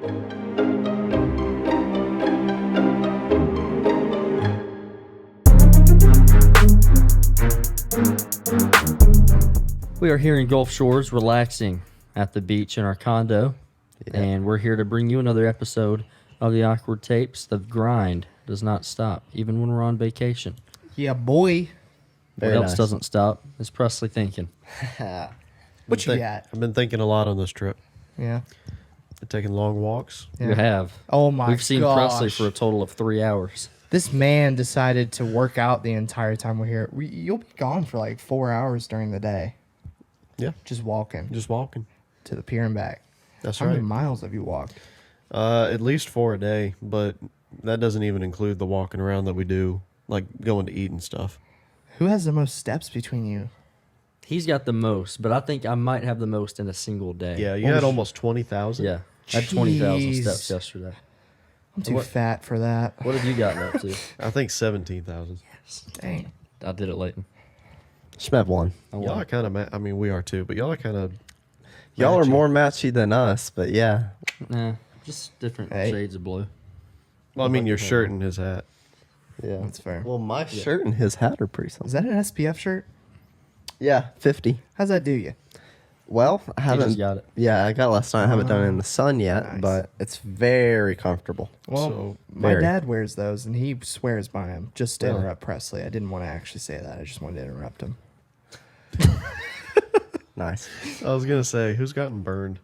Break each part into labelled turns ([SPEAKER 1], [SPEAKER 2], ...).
[SPEAKER 1] We are here in Gulf Shores, relaxing at the beach in our condo, and we're here to bring you another episode of the Awkward Tapes. The grind does not stop, even when we're on vacation.
[SPEAKER 2] Yeah, boy.
[SPEAKER 1] What else doesn't stop is Presley thinking.
[SPEAKER 2] What you got?
[SPEAKER 3] I've been thinking a lot on this trip.
[SPEAKER 2] Yeah.
[SPEAKER 3] Been taking long walks.
[SPEAKER 1] You have.
[SPEAKER 2] Oh my
[SPEAKER 1] We've seen
[SPEAKER 2] gosh.
[SPEAKER 1] Presley for a total of 3 hours.
[SPEAKER 2] This man decided to work out the entire time we're here. You'll be gone for like 4 hours during the day.
[SPEAKER 3] Yeah,
[SPEAKER 2] Just walking
[SPEAKER 3] just walking.
[SPEAKER 2] to the pier and back.
[SPEAKER 3] That's
[SPEAKER 2] How many
[SPEAKER 3] right.
[SPEAKER 2] miles have you walked?
[SPEAKER 3] At least 4 a day, but that doesn't even include the walking around that we do, like going to eat and stuff.
[SPEAKER 2] Who has the most steps between you?
[SPEAKER 1] He's got the most, but I think I might have the most in a single day.
[SPEAKER 3] Yeah, you had almost 20,000.
[SPEAKER 1] Yeah. I had 20,000
[SPEAKER 2] Jeez.
[SPEAKER 1] steps yesterday.
[SPEAKER 2] I'm too
[SPEAKER 1] What-
[SPEAKER 2] fat for that.
[SPEAKER 1] What have you gotten up to?
[SPEAKER 3] I think 17,000.
[SPEAKER 2] Dang.
[SPEAKER 1] I did it late.
[SPEAKER 4] Schmev won.
[SPEAKER 3] Y'all are kind of, I mean, we are too, but y'all are kind of.
[SPEAKER 4] Y'all are more matchy than us, but yeah.
[SPEAKER 1] Nah, just different
[SPEAKER 2] Hey.
[SPEAKER 1] shades of blue.
[SPEAKER 3] Well, I mean, your shirt and his hat.
[SPEAKER 4] Yeah.
[SPEAKER 2] That's fair.
[SPEAKER 4] Well, my shirt and his hat are pretty
[SPEAKER 2] Is
[SPEAKER 4] similar.
[SPEAKER 2] that an SPF shirt?
[SPEAKER 4] Yeah, 50.
[SPEAKER 2] How's that do you?
[SPEAKER 4] Well, I
[SPEAKER 1] He
[SPEAKER 4] haven't.
[SPEAKER 1] just got it.
[SPEAKER 4] Yeah, I got it last night. I haven't done it in the sun yet,
[SPEAKER 2] Nice.
[SPEAKER 4] but it's very comfortable.
[SPEAKER 2] Well,
[SPEAKER 3] So,
[SPEAKER 2] my
[SPEAKER 4] very.
[SPEAKER 2] dad wears those, and he swears by them. Just to
[SPEAKER 4] Really?
[SPEAKER 2] interrupt Presley. I didn't want to actually say that. I just wanted to interrupt him.
[SPEAKER 4] Nice.
[SPEAKER 3] I was gonna say, who's gotten burned?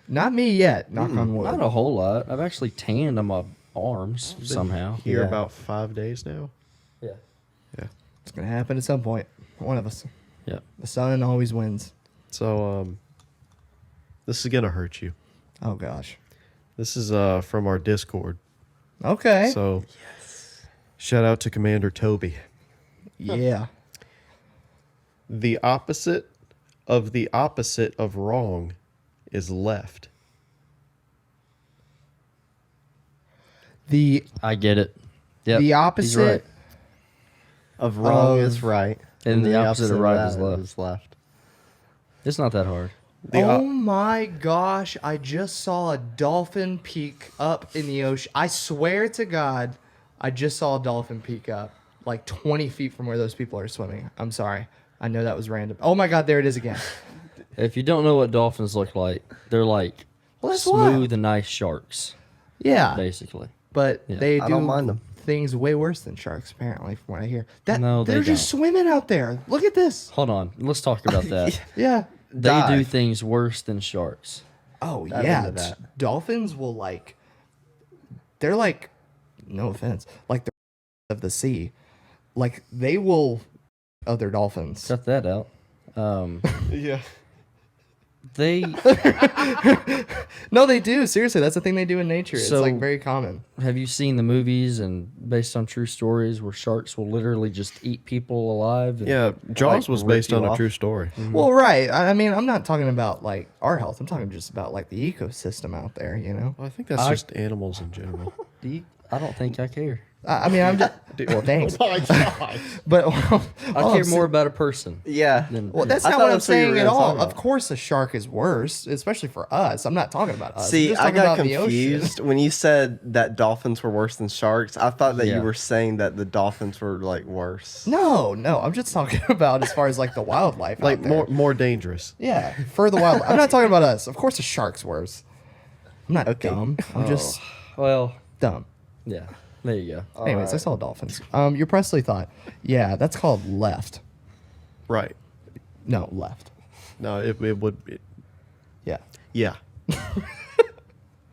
[SPEAKER 2] Not me yet. Knock on wood.
[SPEAKER 1] Not a whole lot. I've actually tanned on my arms somehow.
[SPEAKER 3] Here
[SPEAKER 4] Yeah.
[SPEAKER 3] about 5 days now.
[SPEAKER 1] Yeah.
[SPEAKER 3] Yeah.
[SPEAKER 2] It's gonna happen at some point. One of us.
[SPEAKER 1] Yeah.
[SPEAKER 2] The sun always wins.
[SPEAKER 3] So, this is gonna hurt you.
[SPEAKER 2] Oh gosh.
[SPEAKER 3] This is from our Discord.
[SPEAKER 2] Okay.
[SPEAKER 3] So, shout out to Commander Toby.
[SPEAKER 2] Yeah.
[SPEAKER 3] The opposite of wrong is left.
[SPEAKER 2] The
[SPEAKER 1] I get it. Yep.
[SPEAKER 2] the
[SPEAKER 1] He's
[SPEAKER 2] opposite
[SPEAKER 1] right.
[SPEAKER 4] Of wrong
[SPEAKER 2] Of-
[SPEAKER 4] is right.
[SPEAKER 1] And the opposite of right
[SPEAKER 4] that
[SPEAKER 1] is left.
[SPEAKER 4] is left.
[SPEAKER 1] It's not that hard.
[SPEAKER 2] Oh my gosh, I just saw a dolphin peek up in the ocean. I swear to God, I just saw a dolphin peek up like 20 feet from where those people are swimming. I'm sorry. I know that was random. Oh my God, there it is again.
[SPEAKER 1] If you don't know what dolphins look like, they're like
[SPEAKER 2] Well, that's
[SPEAKER 1] smooth and nice sharks,
[SPEAKER 2] Yeah,
[SPEAKER 1] basically.
[SPEAKER 2] but
[SPEAKER 1] Yeah.
[SPEAKER 2] they
[SPEAKER 4] I
[SPEAKER 2] do
[SPEAKER 4] don't mind them.
[SPEAKER 2] things way worse than sharks, apparently, from what I hear.
[SPEAKER 1] No, they
[SPEAKER 2] they're just swimming out there. Look at this.
[SPEAKER 1] Hold on. Let's talk about that.
[SPEAKER 2] Yeah.
[SPEAKER 1] They do
[SPEAKER 4] Dive.
[SPEAKER 1] things worse than sharks.
[SPEAKER 2] Oh
[SPEAKER 4] Dive
[SPEAKER 2] yeah,
[SPEAKER 4] into that.
[SPEAKER 2] dolphins will like. They're like, no offense, like the of the sea, like they will other dolphins.
[SPEAKER 1] Cut that out.
[SPEAKER 3] Yeah.
[SPEAKER 1] They
[SPEAKER 2] No, they do. Seriously, that's the thing they do in nature. It's
[SPEAKER 1] So-
[SPEAKER 2] like very common.
[SPEAKER 1] have you seen the movies and based on true stories where sharks will literally just eat people alive? And,
[SPEAKER 3] Yeah, Jaws
[SPEAKER 4] Like,
[SPEAKER 3] was
[SPEAKER 4] rip
[SPEAKER 3] based
[SPEAKER 4] you
[SPEAKER 3] on a
[SPEAKER 4] off.
[SPEAKER 3] true story.
[SPEAKER 2] Well, right. I mean, I'm not talking about like our health. I'm talking just about like the ecosystem out there. You know.
[SPEAKER 3] Well, I think that's just animals in general.
[SPEAKER 1] I don't think I care.
[SPEAKER 2] I mean, I'm just. Well, thanks. But
[SPEAKER 1] I care more about a person.
[SPEAKER 4] Yeah.
[SPEAKER 1] Than
[SPEAKER 2] Well, that's
[SPEAKER 4] I
[SPEAKER 2] not
[SPEAKER 4] thought
[SPEAKER 2] what I'm
[SPEAKER 4] that's what you were
[SPEAKER 2] saying at
[SPEAKER 4] gonna talk
[SPEAKER 2] all.
[SPEAKER 4] about.
[SPEAKER 2] Of course, a shark is worse, especially for us. I'm not talking about us. I'm
[SPEAKER 4] See,
[SPEAKER 2] just
[SPEAKER 4] I
[SPEAKER 2] talking
[SPEAKER 4] got
[SPEAKER 2] about the ocean.
[SPEAKER 4] confused when you said that dolphins were worse than sharks. I thought that
[SPEAKER 1] Yeah.
[SPEAKER 4] you were saying that the dolphins were like worse.
[SPEAKER 2] No, I'm just talking about as far as like the wildlife.
[SPEAKER 3] Like
[SPEAKER 2] out there.
[SPEAKER 3] more dangerous.
[SPEAKER 2] Yeah, for the wildlife. I'm not talking about us. Of course, a shark's worse. I'm not
[SPEAKER 4] Okay.
[SPEAKER 2] dumb. I'm just
[SPEAKER 1] Well,
[SPEAKER 2] dumb.
[SPEAKER 1] yeah. There you go.
[SPEAKER 2] Anyways, I saw dolphins. Your Presley thought, yeah, that's called left.
[SPEAKER 3] Right.
[SPEAKER 2] No, left.
[SPEAKER 3] No, it would be.
[SPEAKER 2] Yeah.
[SPEAKER 3] Yeah.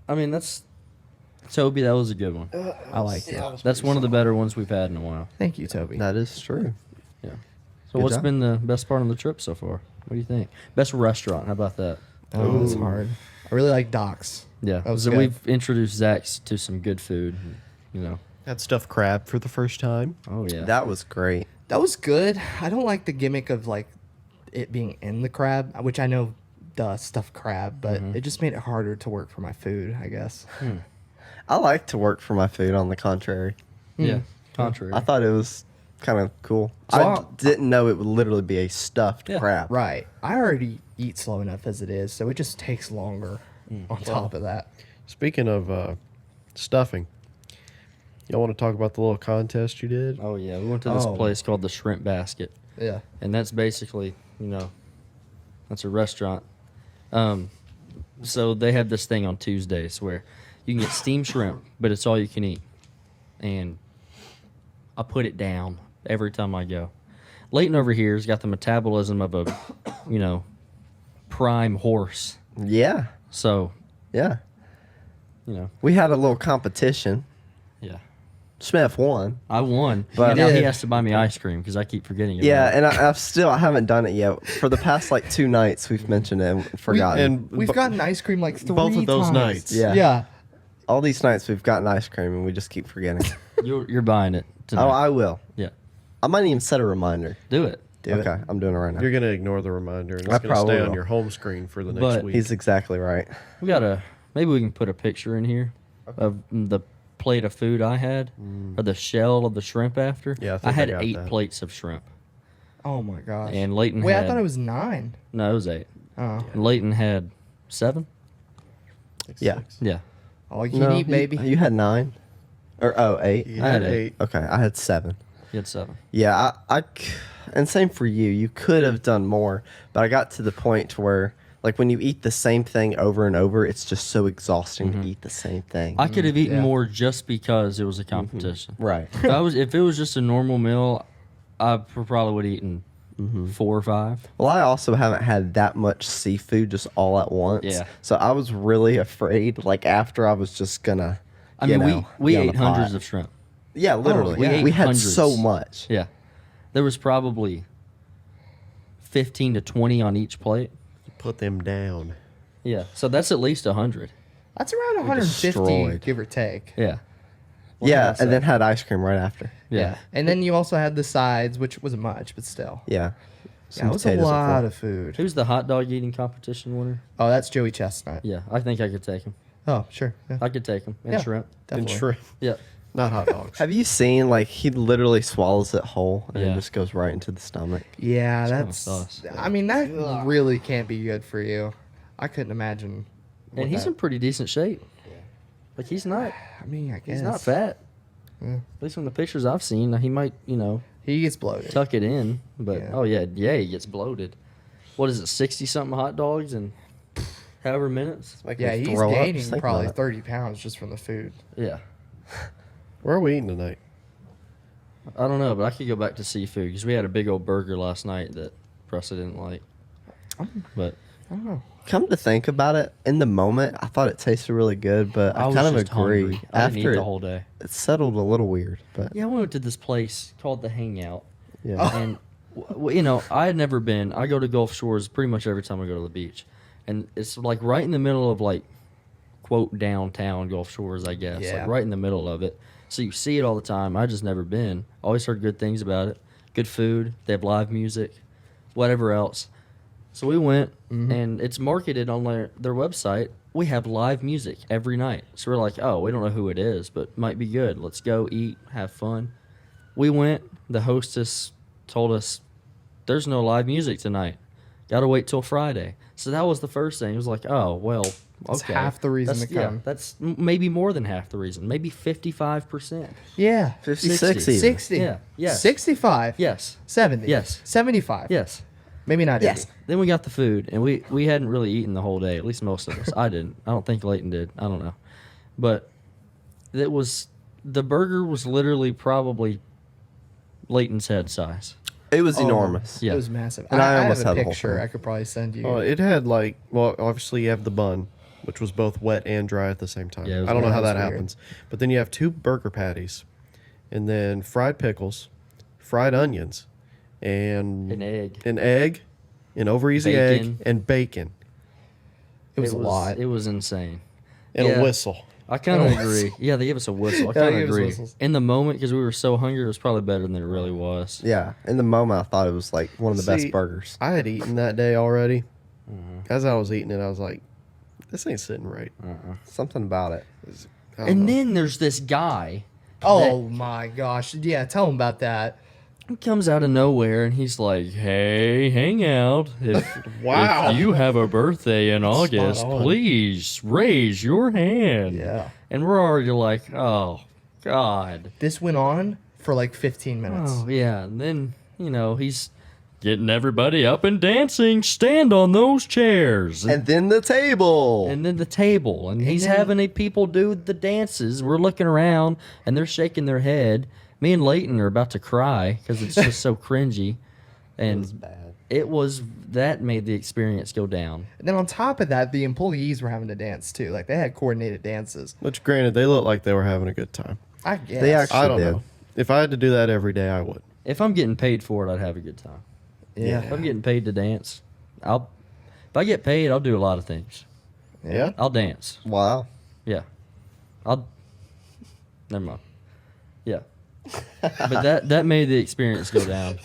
[SPEAKER 1] I mean, that's Toby. That was a good one.
[SPEAKER 2] I like it.
[SPEAKER 1] That's one of the better ones we've had in a while.
[SPEAKER 2] Thank you, Toby.
[SPEAKER 4] That is true.
[SPEAKER 1] Yeah. So,
[SPEAKER 4] Good
[SPEAKER 1] what's
[SPEAKER 4] job.
[SPEAKER 1] been the best part of the trip so far? What do you think? Best restaurant? How about that?
[SPEAKER 2] Oh, that's hard. I really like Doc's.
[SPEAKER 1] Yeah.
[SPEAKER 2] That was
[SPEAKER 1] So
[SPEAKER 2] good.
[SPEAKER 1] we've introduced Zach to some good food. You know.
[SPEAKER 3] Had stuffed crab for the first time.
[SPEAKER 1] Oh yeah.
[SPEAKER 4] That was great.
[SPEAKER 2] That was good. I don't like the gimmick of like it being in the crab, which I know, stuffed crab, but it just made it harder to work for my food, I guess.
[SPEAKER 4] I like to work for my food. On the contrary,
[SPEAKER 1] yeah. Contrary.
[SPEAKER 4] I thought it was kind of cool.
[SPEAKER 1] So
[SPEAKER 4] I
[SPEAKER 1] I'll-
[SPEAKER 4] didn't know it would literally be a stuffed
[SPEAKER 1] Yeah.
[SPEAKER 4] crab.
[SPEAKER 2] Right. I already eat slow enough as it is, so it just takes longer on top of that.
[SPEAKER 3] Speaking of stuffing, y'all want to talk about the little contest you did?
[SPEAKER 1] Oh yeah, we went to this
[SPEAKER 2] Oh.
[SPEAKER 1] place called the Shrimp Basket,
[SPEAKER 2] Yeah.
[SPEAKER 1] and that's basically, that's a restaurant. So they have this thing on Tuesdays where you can get steamed shrimp, but it's all you can eat, and I put it down every time I go. Leighton over here has got the metabolism of a, prime horse.
[SPEAKER 4] Yeah.
[SPEAKER 1] So,
[SPEAKER 4] Yeah.
[SPEAKER 1] you know,
[SPEAKER 4] We had a little competition.
[SPEAKER 1] yeah.
[SPEAKER 4] Smith won.
[SPEAKER 1] I won.
[SPEAKER 4] But-
[SPEAKER 1] But now he
[SPEAKER 2] Yeah.
[SPEAKER 1] has to buy me ice cream because I keep forgetting about
[SPEAKER 4] Yeah,
[SPEAKER 1] it.
[SPEAKER 4] and I haven't done it yet. For the past like 2 nights, we've mentioned it and forgotten.
[SPEAKER 3] And
[SPEAKER 2] We've gotten ice cream like 3
[SPEAKER 3] both of those
[SPEAKER 2] times.
[SPEAKER 3] nights.
[SPEAKER 4] Yeah.
[SPEAKER 2] Yeah.
[SPEAKER 4] All these nights we've gotten ice cream and we just keep forgetting.
[SPEAKER 1] You're buying it tonight.
[SPEAKER 4] Oh, I will.
[SPEAKER 1] yeah.
[SPEAKER 4] I might even set a reminder.
[SPEAKER 1] Do it.
[SPEAKER 4] Okay, I'm doing it right now.
[SPEAKER 3] You're gonna ignore the reminder, and
[SPEAKER 4] I
[SPEAKER 3] it's gonna
[SPEAKER 4] probably
[SPEAKER 3] stay on
[SPEAKER 4] will.
[SPEAKER 3] your home screen for the next
[SPEAKER 1] But
[SPEAKER 3] week.
[SPEAKER 4] He's exactly right.
[SPEAKER 1] Maybe we can put a picture in here of the plate of food I had, or the shell of the shrimp after.
[SPEAKER 3] Yeah, I
[SPEAKER 1] I
[SPEAKER 3] think I
[SPEAKER 1] had
[SPEAKER 3] got
[SPEAKER 1] 8
[SPEAKER 3] that.
[SPEAKER 1] plates of shrimp.
[SPEAKER 2] Oh my gosh.
[SPEAKER 1] And Leighton
[SPEAKER 2] Wait,
[SPEAKER 1] had,
[SPEAKER 2] I thought it was 9.
[SPEAKER 1] No, it was 8.
[SPEAKER 2] Oh.
[SPEAKER 1] And Leighton had 7?
[SPEAKER 4] Yeah.
[SPEAKER 1] Yeah.
[SPEAKER 2] All you
[SPEAKER 4] No,
[SPEAKER 2] need, baby.
[SPEAKER 4] You had 9? Or, 8?
[SPEAKER 3] He
[SPEAKER 1] I had
[SPEAKER 3] had 8.
[SPEAKER 4] Okay, I had 7.
[SPEAKER 1] You had 7.
[SPEAKER 4] Yeah, and same for you. You could have done more, but I got to the point to where, like, when you eat the same thing over and over, it's just so exhausting to eat the same thing.
[SPEAKER 1] I could have eaten
[SPEAKER 2] Yeah.
[SPEAKER 1] more just because it was a competition.
[SPEAKER 4] Right.
[SPEAKER 1] If it was just a normal meal, I probably would have eaten 4 or 5.
[SPEAKER 4] Well, I also haven't had that much seafood just all at once.
[SPEAKER 1] Yeah.
[SPEAKER 4] So I was really afraid, like, after I was just gonna.
[SPEAKER 1] I mean, we
[SPEAKER 4] be on
[SPEAKER 1] ate
[SPEAKER 4] the pot.
[SPEAKER 1] hundreds of shrimp.
[SPEAKER 4] Yeah, literally.
[SPEAKER 1] we ate
[SPEAKER 4] We had
[SPEAKER 1] hundreds.
[SPEAKER 4] so much.
[SPEAKER 1] Yeah. There was probably 15 to 20 on each plate.
[SPEAKER 3] Put them down.
[SPEAKER 1] Yeah. So that's at least 100.
[SPEAKER 2] That's around 150,
[SPEAKER 4] destroyed.
[SPEAKER 2] give or take.
[SPEAKER 1] Yeah.
[SPEAKER 2] What
[SPEAKER 4] Yeah,
[SPEAKER 2] can I
[SPEAKER 4] and
[SPEAKER 2] say?
[SPEAKER 4] then had ice cream right after.
[SPEAKER 1] Yeah.
[SPEAKER 2] And then you also had the sides, which wasn't much, but still.
[SPEAKER 4] Yeah.
[SPEAKER 2] Yeah, it was a lot of food.
[SPEAKER 1] Who's the hot dog eating competition winner?
[SPEAKER 2] Oh, that's Joey Chestnut.
[SPEAKER 1] Yeah, I think I could take him.
[SPEAKER 2] Oh, sure. Yeah.
[SPEAKER 1] I could take him. And
[SPEAKER 2] Yeah.
[SPEAKER 1] shrimp.
[SPEAKER 3] And
[SPEAKER 2] Definitely.
[SPEAKER 3] shrimp,
[SPEAKER 1] Yeah.
[SPEAKER 3] not hot dogs.
[SPEAKER 4] Have you seen, like, he literally swallows it whole and
[SPEAKER 1] Yeah.
[SPEAKER 4] it just goes right into the stomach?
[SPEAKER 2] Yeah,
[SPEAKER 1] kinda
[SPEAKER 2] that's.
[SPEAKER 1] sus.
[SPEAKER 2] I mean, that really can't be good for you. I couldn't imagine. what
[SPEAKER 1] And he's
[SPEAKER 2] that-
[SPEAKER 1] in pretty decent shape. Like he's not
[SPEAKER 2] I mean, I guess
[SPEAKER 1] he's not fat.
[SPEAKER 2] Yeah.
[SPEAKER 1] At least from the pictures I've seen, he might,
[SPEAKER 2] He gets bloated.
[SPEAKER 1] tuck it in. But
[SPEAKER 2] Yeah.
[SPEAKER 1] he gets bloated. What is it, 60 something hot dogs in however minutes?
[SPEAKER 4] Make
[SPEAKER 2] Yeah,
[SPEAKER 4] me
[SPEAKER 2] he's
[SPEAKER 4] throw up just
[SPEAKER 2] gaining
[SPEAKER 4] thinking
[SPEAKER 2] probably
[SPEAKER 4] about it.
[SPEAKER 2] 30 pounds just from the food.
[SPEAKER 1] Yeah.
[SPEAKER 3] Where are we eating tonight?
[SPEAKER 1] I don't know, but I could go back to seafood because we had a big old burger last night that Pressa didn't like. But
[SPEAKER 2] I don't know.
[SPEAKER 4] Come to think about it, in the moment, I thought it tasted really good, but I
[SPEAKER 1] was
[SPEAKER 4] kind of
[SPEAKER 1] just
[SPEAKER 4] agree.
[SPEAKER 1] hungry. I didn't eat
[SPEAKER 4] After
[SPEAKER 1] the
[SPEAKER 4] it,
[SPEAKER 1] whole day.
[SPEAKER 4] it settled a little weird, but
[SPEAKER 1] Yeah, I went to this place called The Hangout.
[SPEAKER 4] yeah.
[SPEAKER 1] And I had never been. I go to Gulf Shores pretty much every time I go to the beach, and it's like right in the middle of like, quote downtown Gulf Shores, I guess,
[SPEAKER 2] Yeah.
[SPEAKER 1] like right in the middle of it. So you see it all the time. I just never been. Always heard good things about it. Good food. They have live music, whatever else. So we went, and it's marketed on their website. We have live music every night. So we're like, oh, we don't know who it is, but might be good. Let's go eat, have fun. We went. The hostess told us, there's no live music tonight. Got to wait till Friday. So that was the first thing. It was like, oh, well,
[SPEAKER 2] That's
[SPEAKER 1] okay.
[SPEAKER 2] half the reason
[SPEAKER 1] That's-
[SPEAKER 2] to come.
[SPEAKER 1] Yeah, that's maybe more than half the reason. Maybe 55%.
[SPEAKER 2] Yeah.
[SPEAKER 4] 56
[SPEAKER 1] 60.
[SPEAKER 4] even.
[SPEAKER 2] 60.
[SPEAKER 1] Yeah, yes.
[SPEAKER 2] 65.
[SPEAKER 1] Yes.
[SPEAKER 2] 70.
[SPEAKER 1] Yes.
[SPEAKER 2] 75.
[SPEAKER 1] Yes.
[SPEAKER 2] Maybe not
[SPEAKER 1] Yes.
[SPEAKER 2] 80.
[SPEAKER 1] Then we got the food, and we hadn't really eaten the whole day. At least most of us. I didn't. I don't think Leighton did. I don't know, but the burger was literally probably Leighton's head size.
[SPEAKER 4] It was
[SPEAKER 2] Oh,
[SPEAKER 4] enormous.
[SPEAKER 1] Yeah.
[SPEAKER 2] It was massive.
[SPEAKER 4] And I
[SPEAKER 2] have
[SPEAKER 4] almost
[SPEAKER 2] a
[SPEAKER 4] had the whole
[SPEAKER 2] picture
[SPEAKER 4] thing.
[SPEAKER 2] I could probably send you.
[SPEAKER 3] Oh, it had like, well, obviously you have the bun, which was both wet and dry at the same time.
[SPEAKER 1] Yeah, it was
[SPEAKER 3] I don't know
[SPEAKER 1] weird.
[SPEAKER 3] how that
[SPEAKER 2] That was weird.
[SPEAKER 3] happens. But then you have 2 burger patties, and then fried pickles, fried onions, and
[SPEAKER 1] An egg.
[SPEAKER 3] an over easy
[SPEAKER 1] Bacon.
[SPEAKER 3] egg, and bacon,
[SPEAKER 2] it was a lot.
[SPEAKER 1] It was insane.
[SPEAKER 3] and
[SPEAKER 1] Yeah.
[SPEAKER 3] a whistle.
[SPEAKER 1] I kind of
[SPEAKER 2] It was.
[SPEAKER 1] agree. Yeah, they gave us a whistle. I
[SPEAKER 2] Yeah, they
[SPEAKER 1] kind of
[SPEAKER 2] gave us
[SPEAKER 1] agree.
[SPEAKER 2] whistles.
[SPEAKER 1] In the moment, because we were so hungry, it was probably better than it really was.
[SPEAKER 4] Yeah. In the moment, I thought it was like one of the
[SPEAKER 3] See,
[SPEAKER 4] best burgers.
[SPEAKER 3] I had eaten that day already. As I was eating it, I was like, this ain't sitting right.
[SPEAKER 4] Something about it.
[SPEAKER 3] I don't
[SPEAKER 1] And
[SPEAKER 3] know.
[SPEAKER 1] then there's this guy.
[SPEAKER 2] Oh my gosh. Yeah, tell him about that.
[SPEAKER 1] He comes out of nowhere and he's like, "Hey, hang out.
[SPEAKER 3] Wow.
[SPEAKER 1] If you have a birthday in August,
[SPEAKER 3] on.
[SPEAKER 1] please raise your hand."
[SPEAKER 2] Yeah.
[SPEAKER 1] And we're already like, "Oh, God."
[SPEAKER 2] This went on for like 15 minutes.
[SPEAKER 1] Oh, yeah. And then, he's getting everybody up and dancing. Stand on those chairs.
[SPEAKER 4] And then the table.
[SPEAKER 1] And then the table. And he's having people do the dances. We're looking around and they're shaking their head. Me and Leighton are about to cry because it's just so cringy. And
[SPEAKER 4] was bad.
[SPEAKER 1] that made the experience go down.
[SPEAKER 2] And then on top of that, the employees were having to dance too. Like they had coordinated dances.
[SPEAKER 3] Which, granted, they looked like they were having a good time.
[SPEAKER 2] I guess.
[SPEAKER 4] They actually
[SPEAKER 3] I don't
[SPEAKER 4] did.
[SPEAKER 3] know. If I had to do that every day, I would.
[SPEAKER 1] If I'm getting paid for it, I'd have a good time.
[SPEAKER 2] Yeah.
[SPEAKER 1] If I'm getting paid to dance, if I get paid, I'll do a lot of things.
[SPEAKER 3] Yeah.
[SPEAKER 1] I'll dance.
[SPEAKER 4] Wow.
[SPEAKER 1] Yeah. Never mind. Yeah. But that made the experience go down.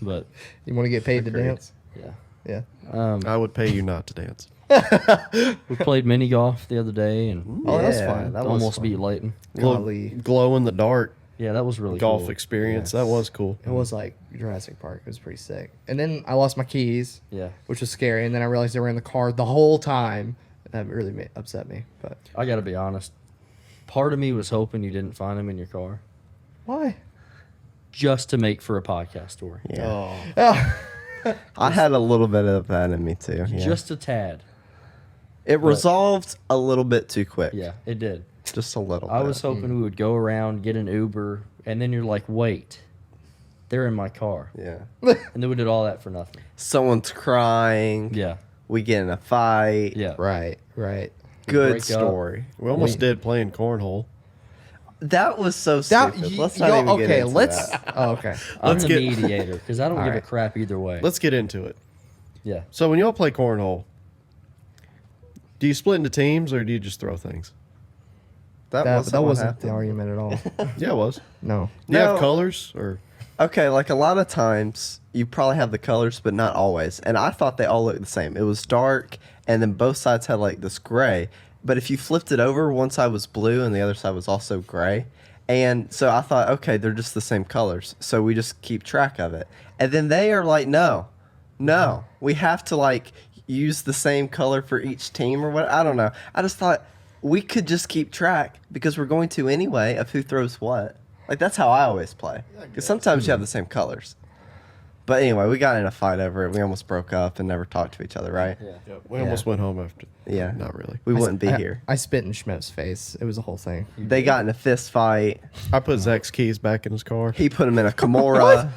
[SPEAKER 1] But
[SPEAKER 2] You want to get paid to dance?
[SPEAKER 1] yeah.
[SPEAKER 2] Yeah.
[SPEAKER 3] I would pay you not to dance.
[SPEAKER 1] We played mini golf the other day and
[SPEAKER 2] Oh, that's
[SPEAKER 4] Yeah,
[SPEAKER 2] fun.
[SPEAKER 4] that was
[SPEAKER 1] almost
[SPEAKER 4] fun.
[SPEAKER 1] beat Leighton.
[SPEAKER 2] Golly.
[SPEAKER 3] Glow in the dark
[SPEAKER 1] Yeah, that was really
[SPEAKER 3] golf
[SPEAKER 1] cool.
[SPEAKER 3] experience. That was cool.
[SPEAKER 2] It was like Jurassic Park. It was pretty sick. And then I lost my keys,
[SPEAKER 1] Yeah.
[SPEAKER 2] which was scary. And then I realized they were in the car the whole time. That really upset me. But
[SPEAKER 1] I got to be honest. Part of me was hoping you didn't find them in your car
[SPEAKER 2] why?
[SPEAKER 1] just to make for a podcast story.
[SPEAKER 4] Yeah.
[SPEAKER 2] Oh.
[SPEAKER 4] I had a little bit of that in me too. Yeah.
[SPEAKER 1] Just a tad.
[SPEAKER 4] it resolved a little bit too quick.
[SPEAKER 1] Yeah, it did.
[SPEAKER 4] Just a little
[SPEAKER 1] I
[SPEAKER 4] bit.
[SPEAKER 1] was hoping we would go around, get an Uber, and then you're like, wait, they're in my car.
[SPEAKER 4] Yeah.
[SPEAKER 1] And then we did all that for nothing.
[SPEAKER 4] Someone's crying.
[SPEAKER 1] Yeah.
[SPEAKER 4] We get in a fight.
[SPEAKER 1] Yeah.
[SPEAKER 2] Right. Right.
[SPEAKER 4] Good
[SPEAKER 1] break up.
[SPEAKER 4] story.
[SPEAKER 3] We almost did playing cornhole.
[SPEAKER 4] That was so
[SPEAKER 2] That,
[SPEAKER 4] stupid.
[SPEAKER 2] y-
[SPEAKER 4] Let's not
[SPEAKER 2] y'all-
[SPEAKER 4] even get
[SPEAKER 2] okay,
[SPEAKER 4] into
[SPEAKER 2] let's.
[SPEAKER 4] that.
[SPEAKER 2] Oh, okay.
[SPEAKER 1] I'm
[SPEAKER 3] Let's
[SPEAKER 1] the
[SPEAKER 3] get-
[SPEAKER 1] mediator because I don't give a
[SPEAKER 2] Alright.
[SPEAKER 1] crap either way.
[SPEAKER 3] Let's get into it.
[SPEAKER 1] Yeah.
[SPEAKER 3] So when y'all play cornhole, do you split into teams or do you just throw things?
[SPEAKER 4] That,
[SPEAKER 2] That wasn't
[SPEAKER 4] happened.
[SPEAKER 2] the argument at all.
[SPEAKER 3] Yeah, it was.
[SPEAKER 2] No.
[SPEAKER 3] Do you have
[SPEAKER 4] No.
[SPEAKER 3] colors or?
[SPEAKER 4] Okay, like a lot of times you probably have the colors, but not always. And I thought they all looked the same. It was dark, and then both sides had like this gray. But if you flipped it over, one side was blue and the other side was also gray. And so I thought, okay, they're just the same colors. So we just keep track of it. And then they are like, no, we have to like use the same color for each team or what. I don't know. I just thought we could just keep track because we're going to anyway of who throws what. Like that's how I always play. Because sometimes you have the same colors. But anyway, we got in a fight over it. We almost broke up and never talked to each other, right?
[SPEAKER 1] Yeah.
[SPEAKER 3] We almost went home after.
[SPEAKER 4] Yeah.
[SPEAKER 3] Not really.
[SPEAKER 4] We wouldn't be
[SPEAKER 2] I-
[SPEAKER 4] here.
[SPEAKER 2] I spit in Schmep's face. It was a whole thing.
[SPEAKER 4] They got in a fist fight.
[SPEAKER 3] I put Zach's keys back in his car.
[SPEAKER 4] He put him in a Kimura.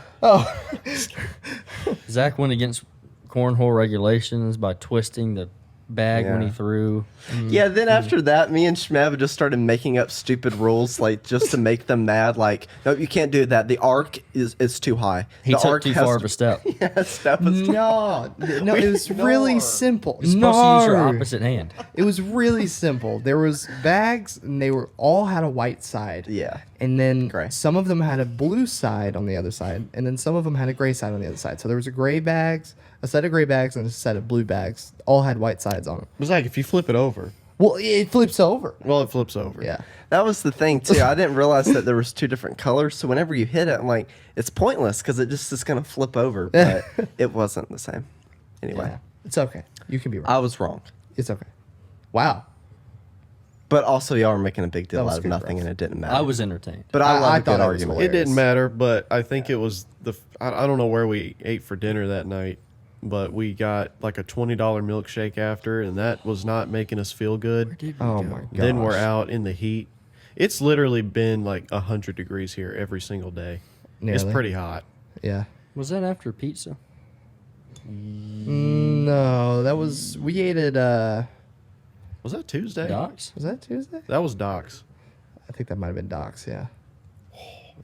[SPEAKER 1] Zach went against cornhole regulations by twisting the bag when he
[SPEAKER 4] Yeah.
[SPEAKER 1] threw.
[SPEAKER 4] Yeah, then after that, me and Shmev just started making up stupid rules, like just to make them mad. Like, no, you can't do that. The arc is too high.
[SPEAKER 1] He
[SPEAKER 4] the
[SPEAKER 1] took
[SPEAKER 4] arc
[SPEAKER 1] too
[SPEAKER 4] has
[SPEAKER 1] far
[SPEAKER 4] to-
[SPEAKER 1] of a step.
[SPEAKER 4] Yes, that was
[SPEAKER 2] No, no, it was really simple.
[SPEAKER 1] You're supposed to use your
[SPEAKER 2] No.
[SPEAKER 1] opposite hand.
[SPEAKER 2] It was really simple. There was bags, and they were all had a white side.
[SPEAKER 4] Yeah.
[SPEAKER 2] And then
[SPEAKER 4] Gray.
[SPEAKER 2] some of them had a blue side on the other side, and then some of them had a gray side on the other side. So there was a set of gray bags, and a set of blue bags. All had white sides on them.
[SPEAKER 3] It was like if you flip it over.
[SPEAKER 2] Well, it flips over.
[SPEAKER 3] Well, it flips over.
[SPEAKER 2] Yeah.
[SPEAKER 4] That was the thing too. I didn't realize that there was two different colors. So whenever you hit it, I'm like, it's pointless because it just is gonna flip over. But it wasn't the same. Anyway,
[SPEAKER 2] Yeah. It's okay. You can be wrong.
[SPEAKER 4] I was wrong.
[SPEAKER 2] It's okay. Wow.
[SPEAKER 4] But also, y'all were making a big
[SPEAKER 2] That
[SPEAKER 4] deal
[SPEAKER 2] was
[SPEAKER 4] out of
[SPEAKER 2] good,
[SPEAKER 4] nothing,
[SPEAKER 2] bro.
[SPEAKER 4] and it didn't matter.
[SPEAKER 1] I was entertained.
[SPEAKER 4] But I love
[SPEAKER 2] I
[SPEAKER 4] a
[SPEAKER 2] thought
[SPEAKER 4] good
[SPEAKER 2] it was
[SPEAKER 4] argument.
[SPEAKER 3] It didn't
[SPEAKER 2] Hilarious.
[SPEAKER 3] matter, but I think it was I don't know where we ate for dinner that night, but we got like a $20 milkshake after, and that was not making us feel good.
[SPEAKER 2] Oh my god.
[SPEAKER 3] Then we're out in the heat. It's literally been like 100 degrees here every single day. It's
[SPEAKER 2] Nearly.
[SPEAKER 3] pretty hot.
[SPEAKER 2] Yeah.
[SPEAKER 1] Was that after pizza?
[SPEAKER 2] No, that was we ate at
[SPEAKER 3] Was that Tuesday?
[SPEAKER 1] Doc's?
[SPEAKER 2] was that Tuesday?
[SPEAKER 3] That was Doc's.
[SPEAKER 2] I think that might have been Doc's, yeah.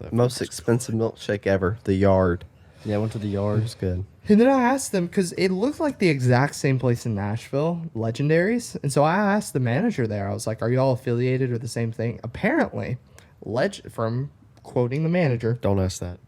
[SPEAKER 3] That
[SPEAKER 4] Most expensive milkshake ever. The Yard.
[SPEAKER 1] Yeah, I went to the
[SPEAKER 4] It
[SPEAKER 1] yard.
[SPEAKER 4] was good.
[SPEAKER 2] And then I asked them because it looked like the exact same place in Nashville, Legendaries. And so I asked the manager there, I was like, are you all affiliated or the same thing? Apparently, from quoting the manager,
[SPEAKER 3] Don't ask that.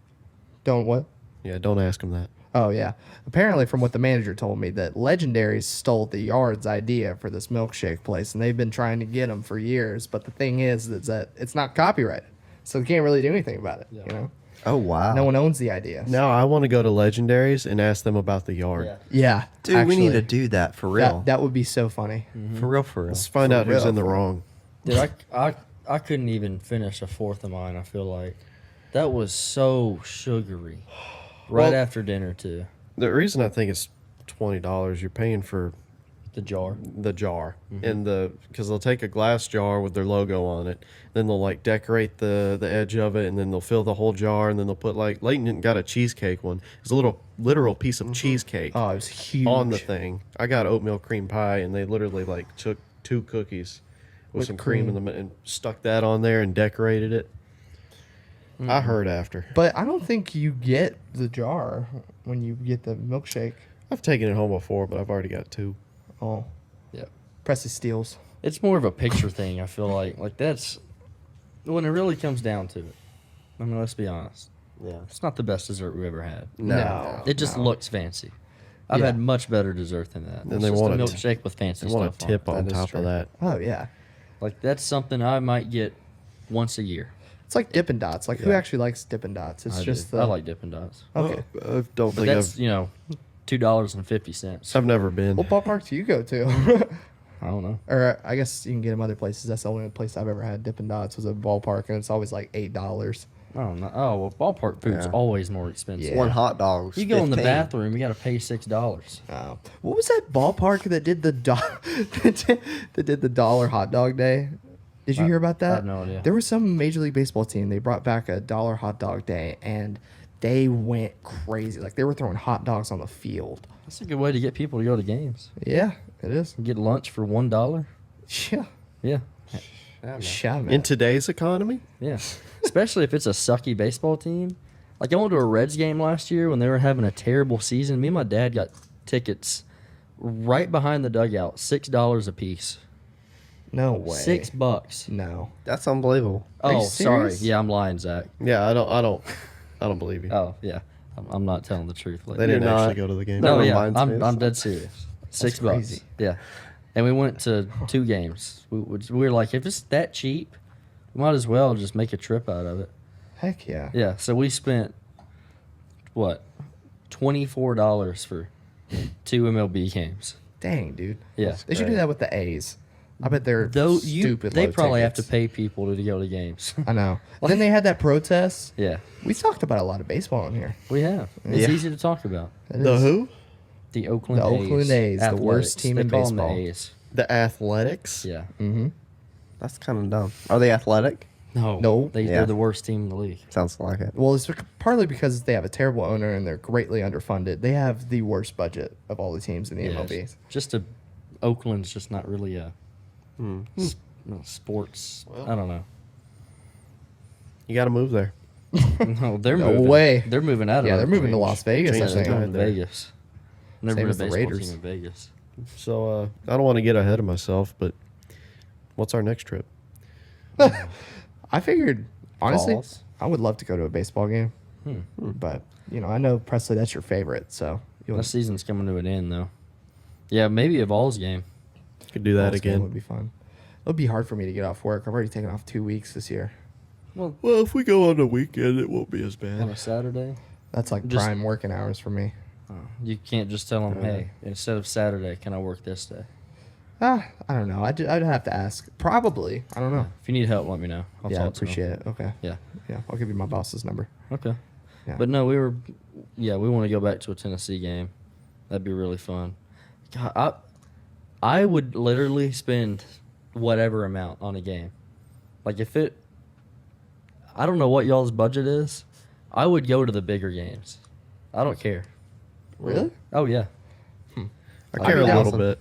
[SPEAKER 2] don't what?
[SPEAKER 3] Yeah, don't ask him that.
[SPEAKER 2] Oh, yeah. Apparently, from what the manager told me, that Legendaries stole the Yard's idea for this milkshake place, and they've been trying to get them for years. But the thing is that it's not copyrighted, so they can't really do anything about it, you know?
[SPEAKER 4] Oh wow.
[SPEAKER 2] No one owns the idea.
[SPEAKER 3] Now I want to go to Legendaries and ask them about the yard.
[SPEAKER 1] Yeah.
[SPEAKER 2] Yeah,
[SPEAKER 4] Dude, we need
[SPEAKER 2] actually,
[SPEAKER 4] to do that for real.
[SPEAKER 2] That would be so funny.
[SPEAKER 4] For real, for real.
[SPEAKER 3] Let's find
[SPEAKER 2] For
[SPEAKER 3] out who's
[SPEAKER 2] real,
[SPEAKER 3] in the
[SPEAKER 2] for real.
[SPEAKER 3] wrong.
[SPEAKER 1] Dude, I couldn't even finish a fourth of mine. I feel like that was so sugary. Right
[SPEAKER 3] Well-
[SPEAKER 1] after dinner too.
[SPEAKER 3] The reason I think it's $20, you're paying for
[SPEAKER 1] The jar.
[SPEAKER 3] the jar and because they'll take a glass jar with their logo on it, then they'll like decorate the edge of it, and then they'll fill the whole jar, and then they'll put like Leighton got a cheesecake one. It's a little literal piece of cheesecake
[SPEAKER 2] Oh, it was huge.
[SPEAKER 3] on the thing. I got oatmeal cream pie, and they literally like took 2 cookies with
[SPEAKER 2] With
[SPEAKER 3] some cream in
[SPEAKER 2] cream.
[SPEAKER 3] them and stuck that on there and decorated it. I heard after.
[SPEAKER 2] But I don't think you get the jar when you get the milkshake.
[SPEAKER 3] I've taken it home before, but I've already got 2.
[SPEAKER 2] Oh,
[SPEAKER 1] Yeah.
[SPEAKER 2] Presley steals.
[SPEAKER 1] It's more of a picture thing, I feel like. Like that's when it really comes down to it. I mean, let's be honest.
[SPEAKER 4] Yeah.
[SPEAKER 1] It's not the best dessert we've ever had.
[SPEAKER 2] No.
[SPEAKER 1] It just
[SPEAKER 2] no.
[SPEAKER 1] looks fancy. I've
[SPEAKER 2] Yeah.
[SPEAKER 1] had much better dessert than that.
[SPEAKER 3] And
[SPEAKER 1] It's
[SPEAKER 3] they
[SPEAKER 1] just
[SPEAKER 3] want
[SPEAKER 1] a
[SPEAKER 3] a
[SPEAKER 1] milkshake with fancy
[SPEAKER 3] I
[SPEAKER 1] stuff
[SPEAKER 3] want a tip
[SPEAKER 1] on it.
[SPEAKER 3] on
[SPEAKER 2] That is
[SPEAKER 3] top
[SPEAKER 2] true.
[SPEAKER 3] of that.
[SPEAKER 2] Oh yeah.
[SPEAKER 1] Like that's something I might get once a year.
[SPEAKER 2] It's like Dippin' Dots. Like who
[SPEAKER 1] Yeah.
[SPEAKER 2] actually likes Dippin' Dots? It's
[SPEAKER 1] I
[SPEAKER 2] just
[SPEAKER 1] do.
[SPEAKER 2] the.
[SPEAKER 1] I like Dippin' Dots.
[SPEAKER 2] Okay.
[SPEAKER 3] I don't
[SPEAKER 1] But
[SPEAKER 3] think
[SPEAKER 1] that's $2.50.
[SPEAKER 3] I've never been.
[SPEAKER 2] What ballpark do you go to?
[SPEAKER 1] I don't know.
[SPEAKER 2] Or I guess you can get them other places. That's the only place I've ever had Dippin' Dots was a ballpark, and it's always like $8.
[SPEAKER 1] I don't know. Oh well, ballpark food's
[SPEAKER 4] Yeah.
[SPEAKER 1] always more expensive.
[SPEAKER 2] Yeah.
[SPEAKER 4] One hot dog.
[SPEAKER 1] You go in the
[SPEAKER 4] 15.
[SPEAKER 1] bathroom, you got to pay $6.
[SPEAKER 2] Oh. What was that ballpark that did the that did the dollar hot dog day? Did you hear about that?
[SPEAKER 1] I have no idea.
[SPEAKER 2] There was some Major League Baseball team. They brought back a dollar hot dog day, and they went crazy. Like they were throwing hot dogs on the field.
[SPEAKER 1] That's a good way to get people to go to games.
[SPEAKER 2] Yeah, it is.
[SPEAKER 1] Get lunch for $1.
[SPEAKER 2] Yeah,
[SPEAKER 1] Yeah,
[SPEAKER 2] yeah, man.
[SPEAKER 3] In today's economy,
[SPEAKER 1] yeah. Especially if it's a sucky baseball team. Like I went to a Reds game last year when they were having a terrible season. Me and my dad got tickets right behind the dugout, $6 a piece.
[SPEAKER 2] No way.
[SPEAKER 1] $6.
[SPEAKER 2] No.
[SPEAKER 4] That's unbelievable.
[SPEAKER 2] Are you
[SPEAKER 1] Oh, sorry.
[SPEAKER 2] serious?
[SPEAKER 1] Yeah, I'm lying, Zach.
[SPEAKER 3] yeah, I don't believe you.
[SPEAKER 1] Oh, yeah. I'm not telling the truth. Like,
[SPEAKER 3] They didn't
[SPEAKER 4] You're
[SPEAKER 3] actually
[SPEAKER 4] not-
[SPEAKER 3] go to the game.
[SPEAKER 1] no,
[SPEAKER 4] That
[SPEAKER 1] yeah,
[SPEAKER 4] reminds me of
[SPEAKER 1] I'm dead serious. $6.
[SPEAKER 2] crazy.
[SPEAKER 1] Yeah, and we went to 2 games. We were like, if it's that cheap, we might as well just make a trip out of it.
[SPEAKER 2] Heck yeah.
[SPEAKER 1] Yeah, so we spent what, $24 for 2 MLB games.
[SPEAKER 2] Dang, dude.
[SPEAKER 1] Yeah,
[SPEAKER 2] They should do that with the A's. I bet they're
[SPEAKER 1] though
[SPEAKER 2] stupid.
[SPEAKER 1] they
[SPEAKER 2] low
[SPEAKER 1] probably have to
[SPEAKER 2] tickets.
[SPEAKER 1] pay people to go to games.
[SPEAKER 2] I know. Then they had that protest.
[SPEAKER 1] Yeah,
[SPEAKER 2] We talked about a lot of baseball in here.
[SPEAKER 1] we have. It's
[SPEAKER 4] Yeah.
[SPEAKER 1] easy to talk about.
[SPEAKER 2] It
[SPEAKER 3] The
[SPEAKER 2] is.
[SPEAKER 3] who?
[SPEAKER 1] The Oakland
[SPEAKER 2] The
[SPEAKER 1] A's.
[SPEAKER 2] Oakland A's, the worst
[SPEAKER 1] Athletics.
[SPEAKER 2] team
[SPEAKER 1] They
[SPEAKER 2] in
[SPEAKER 1] call them
[SPEAKER 2] baseball.
[SPEAKER 1] The A's.
[SPEAKER 3] The Athletics.
[SPEAKER 1] Yeah.
[SPEAKER 2] Mm-hmm.
[SPEAKER 4] That's kind of dumb. Are they athletic?
[SPEAKER 1] No.
[SPEAKER 2] No.
[SPEAKER 1] They're
[SPEAKER 4] Yeah.
[SPEAKER 1] the worst team in the league.
[SPEAKER 4] Sounds like it.
[SPEAKER 2] Well, it's partly because they have a terrible owner and they're greatly underfunded. They have the worst budget of all the teams in the
[SPEAKER 1] Yeah,
[SPEAKER 2] MLB.
[SPEAKER 1] Just Oakland's just not really a sports. I don't know.
[SPEAKER 3] You got to move there.
[SPEAKER 1] No, they're
[SPEAKER 2] No
[SPEAKER 1] moving.
[SPEAKER 2] way.
[SPEAKER 1] They're moving out of.
[SPEAKER 2] Yeah, they're moving to
[SPEAKER 3] Change-
[SPEAKER 2] Las Vegas.
[SPEAKER 3] change
[SPEAKER 2] I
[SPEAKER 3] the
[SPEAKER 1] They're
[SPEAKER 2] think.
[SPEAKER 3] time.
[SPEAKER 1] moving to
[SPEAKER 3] there.
[SPEAKER 1] Vegas. Never
[SPEAKER 2] Same
[SPEAKER 1] been a
[SPEAKER 2] as the
[SPEAKER 1] baseball
[SPEAKER 2] Raiders.
[SPEAKER 1] team in Vegas.
[SPEAKER 3] So I don't want to get ahead of myself, but what's our next trip?
[SPEAKER 2] I figured, honestly,
[SPEAKER 1] Falls.
[SPEAKER 2] I would love to go to a baseball game. But, I know, Presley, that's your favorite. So, you'll
[SPEAKER 1] That season's coming to an end, though. Yeah, maybe a Vols game.
[SPEAKER 3] Could do that
[SPEAKER 2] Balls game would
[SPEAKER 3] again.
[SPEAKER 2] be fun. It would be hard for me to get off work. I've already taken off 2 weeks this year.
[SPEAKER 1] Well,
[SPEAKER 3] Well, if we go on the weekend, it won't be as
[SPEAKER 1] on
[SPEAKER 3] bad.
[SPEAKER 1] a Saturday,
[SPEAKER 2] That's like
[SPEAKER 1] Just-
[SPEAKER 2] prime working hours for me.
[SPEAKER 1] you can't just tell them, "Hey, instead of Saturday, can I work this day?"
[SPEAKER 2] I don't know. I'd have to ask. Probably. I don't know.
[SPEAKER 1] If you need help, let me know. I'll
[SPEAKER 2] Yeah, I
[SPEAKER 1] talk to 'em.
[SPEAKER 2] appreciate it. Okay.
[SPEAKER 1] Yeah.
[SPEAKER 2] Yeah, I'll give you my boss's number.
[SPEAKER 1] Okay.
[SPEAKER 2] Yeah.
[SPEAKER 1] But no, we want to go back to a Tennessee game. That'd be really fun. God, I would literally spend whatever amount on a game. Like I don't know what y'all's budget is. I would go to the bigger games. I don't care.
[SPEAKER 2] Really?
[SPEAKER 1] Oh yeah.
[SPEAKER 3] I care a
[SPEAKER 2] be
[SPEAKER 3] little
[SPEAKER 2] down.
[SPEAKER 3] bit.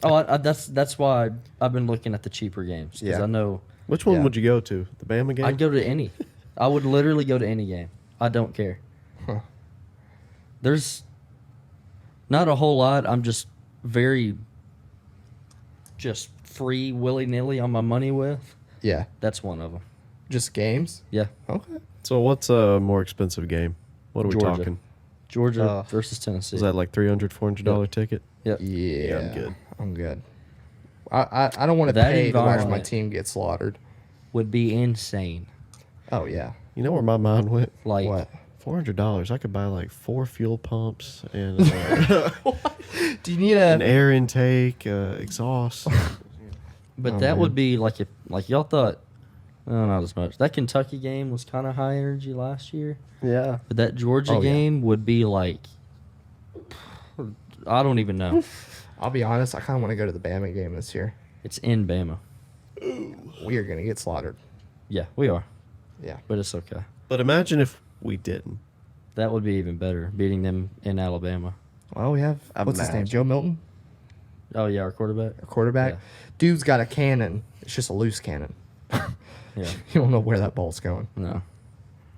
[SPEAKER 1] Oh, that's why I've been looking at the cheaper games because
[SPEAKER 4] Yeah.
[SPEAKER 1] I know
[SPEAKER 3] Which one
[SPEAKER 2] Yeah.
[SPEAKER 3] would you go to? The Bama game?
[SPEAKER 1] I'd go to any. I would literally go to any game. I don't care.
[SPEAKER 2] Huh.
[SPEAKER 1] There's not a whole lot. I'm just very free willy nilly on my money with.
[SPEAKER 2] Yeah.
[SPEAKER 1] That's one of them.
[SPEAKER 2] Just games?
[SPEAKER 1] Yeah,
[SPEAKER 2] Okay.
[SPEAKER 3] So what's a more expensive game? What are we
[SPEAKER 1] Georgia.
[SPEAKER 3] talking?
[SPEAKER 1] Georgia versus Tennessee.
[SPEAKER 3] Is that like $300, $400 ticket?
[SPEAKER 1] Yep.
[SPEAKER 2] Yeah.
[SPEAKER 3] I'm good.
[SPEAKER 2] I'm good. I don't want to
[SPEAKER 1] That
[SPEAKER 2] pay to watch my
[SPEAKER 1] environment.
[SPEAKER 2] team get slaughtered.
[SPEAKER 1] Would be insane.
[SPEAKER 2] Oh, yeah.
[SPEAKER 3] You know where my mind went?
[SPEAKER 1] Like,
[SPEAKER 2] What?
[SPEAKER 3] $400. I could buy like 4 fuel pumps and
[SPEAKER 2] Do you need
[SPEAKER 3] an
[SPEAKER 2] a?
[SPEAKER 3] air intake, exhaust.
[SPEAKER 1] but
[SPEAKER 2] Oh,
[SPEAKER 1] that
[SPEAKER 2] man.
[SPEAKER 1] would be like if like y'all thought. Not as much. That Kentucky game was kind of high energy last year,
[SPEAKER 4] Yeah.
[SPEAKER 1] but that Georgia
[SPEAKER 2] Oh, yeah.
[SPEAKER 1] game would be like, I don't even know.
[SPEAKER 2] I'll be honest. I kind of want to go to the Bama game this year.
[SPEAKER 1] It's in Bama.
[SPEAKER 2] We are gonna get slaughtered.
[SPEAKER 1] Yeah, we are,
[SPEAKER 2] Yeah.
[SPEAKER 1] but it's okay.
[SPEAKER 3] But imagine if we didn't.
[SPEAKER 1] That would be even better, beating them in Alabama.
[SPEAKER 2] Well, we have what's his name?
[SPEAKER 4] Imagine.
[SPEAKER 2] Joe Milton,
[SPEAKER 1] Oh yeah, our quarterback.
[SPEAKER 2] a quarterback.
[SPEAKER 1] Yeah.
[SPEAKER 2] Dude's got a cannon. It's just a loose cannon.
[SPEAKER 1] Yeah,
[SPEAKER 2] You don't know where that ball's going.
[SPEAKER 1] no.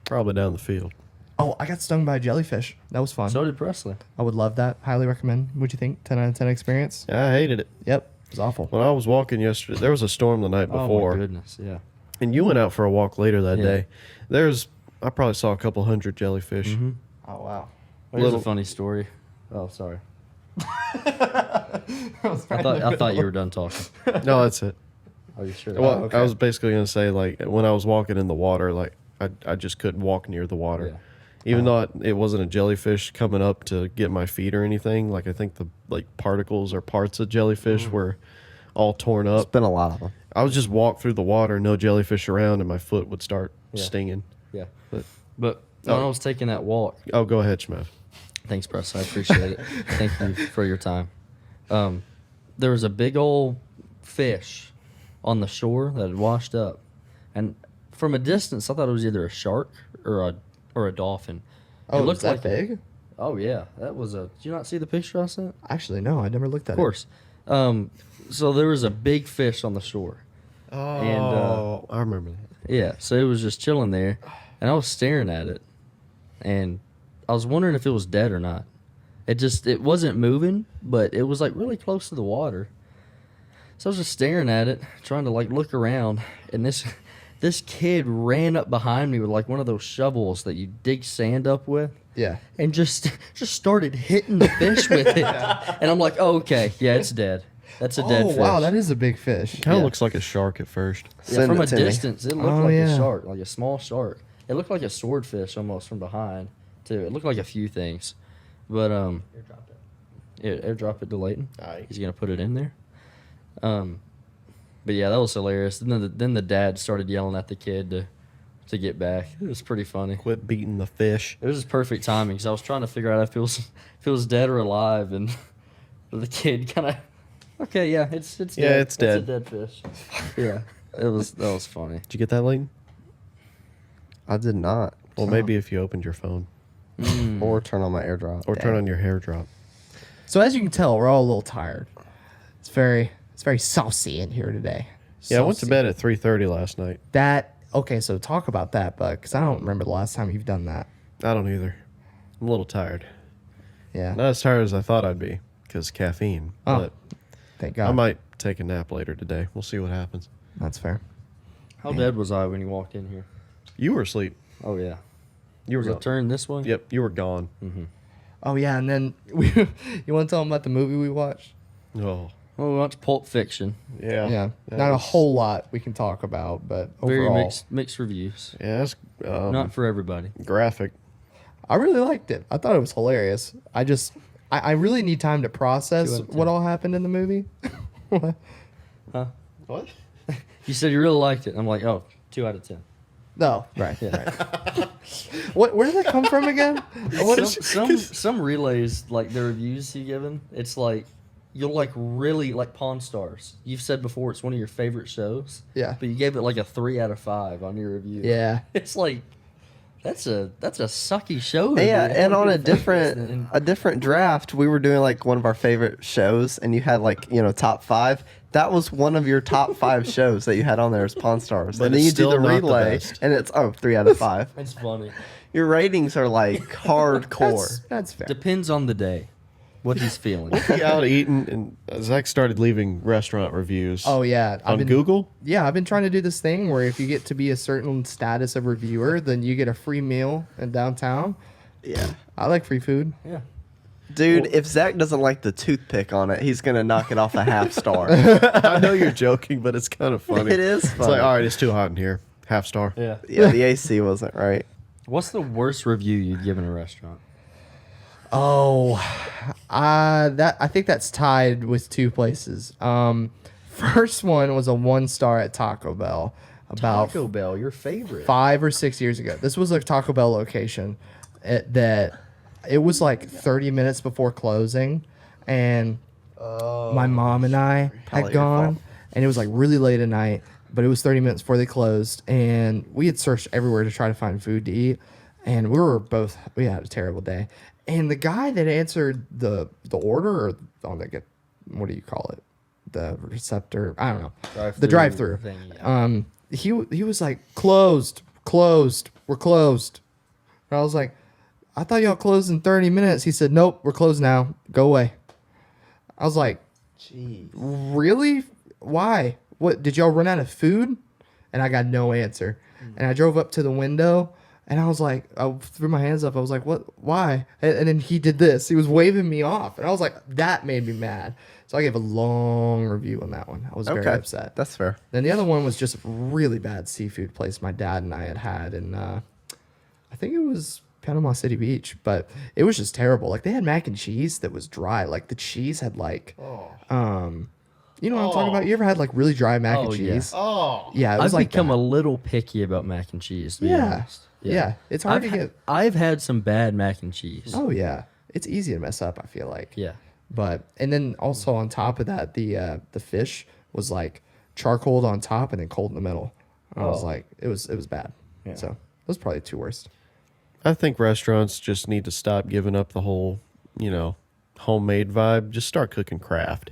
[SPEAKER 3] Probably down the field.
[SPEAKER 2] Oh, I got stung by a jellyfish. That was fun.
[SPEAKER 1] So did Presley.
[SPEAKER 2] I would love that. Highly recommend. What'd you think? 10 out of 10 experience?
[SPEAKER 3] I hated it.
[SPEAKER 2] Yep. It was awful.
[SPEAKER 3] When I was walking yesterday, there was a storm the night
[SPEAKER 1] Oh
[SPEAKER 3] before.
[SPEAKER 1] my goodness, yeah.
[SPEAKER 3] And you went out for a walk later that
[SPEAKER 1] Yeah.
[SPEAKER 3] day. I probably saw a couple hundred jellyfish.
[SPEAKER 1] Mm-hmm.
[SPEAKER 2] Oh, wow.
[SPEAKER 1] Here's
[SPEAKER 3] Little-
[SPEAKER 1] a funny story. Oh, sorry. I thought you were done talking.
[SPEAKER 3] No, that's it.
[SPEAKER 1] Are you sure?
[SPEAKER 3] Well,
[SPEAKER 2] okay.
[SPEAKER 3] I was basically going to say, like, when I was walking in the water, like, I just couldn't walk near the water.
[SPEAKER 1] Yeah.
[SPEAKER 3] Even though it wasn't a jellyfish coming up to get my feet or anything. Like, I think the, like, particles or parts of jellyfish were all torn
[SPEAKER 4] It's
[SPEAKER 3] up.
[SPEAKER 4] been a lot of them.
[SPEAKER 3] I would just walk through the water, no jellyfish around, and my foot would start
[SPEAKER 1] Yeah.
[SPEAKER 3] stinging.
[SPEAKER 1] Yeah.
[SPEAKER 3] But-
[SPEAKER 1] But when
[SPEAKER 3] Oh.
[SPEAKER 1] I was taking that walk,
[SPEAKER 3] Oh, go ahead, Shmev.
[SPEAKER 1] thanks, Press. I appreciate it. Thank you for your time. There was a big old fish on the shore that had washed up, and from a distance, I thought it was either a shark or a dolphin.
[SPEAKER 2] Oh,
[SPEAKER 1] it
[SPEAKER 2] was
[SPEAKER 1] looked
[SPEAKER 2] that
[SPEAKER 1] like
[SPEAKER 2] big?
[SPEAKER 1] Oh yeah, that was a. Did you not see the picture I sent?
[SPEAKER 2] Actually, no. I never looked at
[SPEAKER 1] Of course. So there was a big fish on the shore.
[SPEAKER 3] Oh, I remember that.
[SPEAKER 1] Yeah, so it was just chilling there, and I was staring at it, and I was wondering if it was dead or not. It wasn't moving, but it was like really close to the water. So I was just staring at it, trying to like look around, and this kid ran up behind me with like one of those shovels that you dig sand up with,
[SPEAKER 2] it. Yeah.
[SPEAKER 1] and just started hitting the fish with it. And I'm like, oh, okay, yeah, it's dead. That's a dead
[SPEAKER 2] Oh,
[SPEAKER 1] fish.
[SPEAKER 2] wow. That is a big fish.
[SPEAKER 3] Kind of
[SPEAKER 1] Yeah.
[SPEAKER 3] looks like a shark at first.
[SPEAKER 1] Yeah,
[SPEAKER 4] Send
[SPEAKER 1] from
[SPEAKER 4] it
[SPEAKER 1] a
[SPEAKER 4] to me.
[SPEAKER 1] distance, it looked
[SPEAKER 2] Oh,
[SPEAKER 1] like
[SPEAKER 2] yeah.
[SPEAKER 1] a shark, like a small shark. It looked like a swordfish almost from behind, too. It looked like a few things, but airdrop it to Leighton.
[SPEAKER 3] Aight.
[SPEAKER 1] He's gonna put it in there. But yeah, that was hilarious. And then the dad started yelling at the kid to get back. It was pretty funny.
[SPEAKER 3] Quit beating the fish.
[SPEAKER 1] It was just perfect timing because I was trying to figure out if it was dead or alive, and the kid kind of, okay, yeah, it's dead.
[SPEAKER 3] Yeah, it's dead.
[SPEAKER 1] It's a dead fish. Yeah, that was funny.
[SPEAKER 3] Did you get that, Leighton?
[SPEAKER 4] I did not.
[SPEAKER 3] Well, maybe if you opened your phone
[SPEAKER 4] Or turn on my AirDrop.
[SPEAKER 3] or turn on your hair drop.
[SPEAKER 2] So as you can tell, we're all a little tired. It's very saucy in here today.
[SPEAKER 3] Yeah, I went to
[SPEAKER 2] Saucy.
[SPEAKER 3] bed at 3:30 last night.
[SPEAKER 2] Okay, so talk about that, Bud, because I don't remember the last time you've done that.
[SPEAKER 3] I don't either. I'm a little tired.
[SPEAKER 2] Yeah.
[SPEAKER 3] Not as tired as I thought I'd be because caffeine.
[SPEAKER 2] Oh,
[SPEAKER 3] But
[SPEAKER 2] Thank God.
[SPEAKER 3] I might take a nap later today. We'll see what happens.
[SPEAKER 2] That's fair.
[SPEAKER 1] How dead was I when you walked in here?
[SPEAKER 3] You were asleep.
[SPEAKER 1] Oh yeah.
[SPEAKER 3] You were
[SPEAKER 1] Was it
[SPEAKER 3] gone.
[SPEAKER 1] turned this way?
[SPEAKER 3] Yep, you were gone.
[SPEAKER 2] Oh yeah, and then you want to tell them about the movie we watched?
[SPEAKER 3] Oh,
[SPEAKER 1] Well, we watched Pulp Fiction.
[SPEAKER 3] yeah.
[SPEAKER 2] Yeah,
[SPEAKER 3] That
[SPEAKER 2] not a
[SPEAKER 3] was-
[SPEAKER 2] whole lot we can talk about, but
[SPEAKER 1] Very
[SPEAKER 2] overall,
[SPEAKER 1] mixed reviews.
[SPEAKER 3] Yeah, that's
[SPEAKER 1] Not for everybody.
[SPEAKER 3] graphic.
[SPEAKER 2] I really liked it. I thought it was hilarious. I really need time to process
[SPEAKER 1] 2 out of 10.
[SPEAKER 2] what all happened in the movie.
[SPEAKER 3] What?
[SPEAKER 1] You said you really liked it. I'm like, oh, 2 out of 10.
[SPEAKER 2] No, right.
[SPEAKER 1] Yeah.
[SPEAKER 2] Where did that come from again? What is,
[SPEAKER 1] Some relays, like the reviews you given, it's like you'll like really like Pawn Stars. You've said before it's one of your favorite shows.
[SPEAKER 2] Yeah.
[SPEAKER 1] But you gave it like a 3 out of 5 on your review.
[SPEAKER 2] Yeah.
[SPEAKER 1] It's like that's a sucky show.
[SPEAKER 4] Yeah,
[SPEAKER 1] review.
[SPEAKER 4] and on a
[SPEAKER 1] People think it's-
[SPEAKER 4] different draft, we were doing like one of our favorite shows, and you had like top 5. That was one of your top 5 shows that you had on there as Pawn Stars,
[SPEAKER 3] But
[SPEAKER 4] and then
[SPEAKER 3] it's
[SPEAKER 4] you do the
[SPEAKER 3] still not the
[SPEAKER 4] relay,
[SPEAKER 3] best.
[SPEAKER 4] and it's 3 out of 5.
[SPEAKER 1] It's funny.
[SPEAKER 4] Your ratings are like hardcore.
[SPEAKER 2] that's fair.
[SPEAKER 1] Depends on the day, what he's feeling.
[SPEAKER 3] Be out eating, and Zach started leaving restaurant reviews.
[SPEAKER 2] Oh yeah,
[SPEAKER 3] on Google.
[SPEAKER 2] Yeah, I've been trying to do this thing where if you get to be a certain status of reviewer, then you get a free meal in downtown.
[SPEAKER 4] Yeah.
[SPEAKER 2] I like free food.
[SPEAKER 1] Yeah.
[SPEAKER 4] Dude, if Zach doesn't like the toothpick on it, he's gonna knock it off a half star.
[SPEAKER 3] I know you're joking, but it's kind of funny.
[SPEAKER 4] It is
[SPEAKER 3] It's
[SPEAKER 4] funny.
[SPEAKER 3] like, all right, it's too hot in here. half star.
[SPEAKER 1] Yeah.
[SPEAKER 4] Yeah, the AC wasn't right.
[SPEAKER 1] What's the worst review you'd given a restaurant?
[SPEAKER 2] Oh, I think that's tied with two places. First one was a 1-star at Taco Bell about
[SPEAKER 1] Taco Bell, your favorite.
[SPEAKER 2] 5 or 6 years ago. This was a Taco Bell location that it was like 30 minutes before closing, and my mom and I
[SPEAKER 4] Probably
[SPEAKER 2] had
[SPEAKER 4] your
[SPEAKER 2] gone,
[SPEAKER 4] fault.
[SPEAKER 2] and it was like really late at night, but it was 30 minutes before they closed, and we had searched everywhere to try to find food to eat, and we had a terrible day. And the guy that answered the order, or on the what do you call it, the receptor, I don't know, the drive-through.
[SPEAKER 1] thing, yeah.
[SPEAKER 2] He was like, closed, we're closed. And I was like, I thought y'all closed in 30 minutes. He said, nope, we're closed now. Go away. I was like,
[SPEAKER 4] Jeez.
[SPEAKER 2] really? Why? What, did y'all run out of food? And I got no answer. And I drove up to the window, and I was like, I threw my hands up. I was like, what? Why? And then he did this. He was waving me off. And I was like, that made me mad. So I gave a long review on that one. I was very upset.
[SPEAKER 4] That's fair.
[SPEAKER 2] Then the other one was just a really bad seafood place my dad and I had in, I think it was Panama City Beach, but it was just terrible. Like, they had mac and cheese that was dry. Like, the cheese had like, you know what I'm talking about? You ever had like really dry mac and
[SPEAKER 1] Oh, yeah.
[SPEAKER 2] cheese?
[SPEAKER 3] Oh,
[SPEAKER 2] Yeah, it was
[SPEAKER 1] I've
[SPEAKER 2] like
[SPEAKER 1] become
[SPEAKER 2] that.
[SPEAKER 1] a little picky about mac and cheese, to be
[SPEAKER 2] Yeah.
[SPEAKER 1] honest.
[SPEAKER 2] Yeah, it's hard to get.
[SPEAKER 1] I've had some bad mac and cheese.
[SPEAKER 2] Oh yeah, it's easy to mess up, I feel like.
[SPEAKER 1] Yeah.
[SPEAKER 2] But and then also on top of that, the fish was like charcoaled on top and then cold in the middle. I was
[SPEAKER 1] Oh.
[SPEAKER 2] like, it was bad.
[SPEAKER 1] Yeah.
[SPEAKER 2] So those are probably the two worst.
[SPEAKER 3] I think restaurants just need to stop giving up the whole, homemade vibe. Just start cooking craft.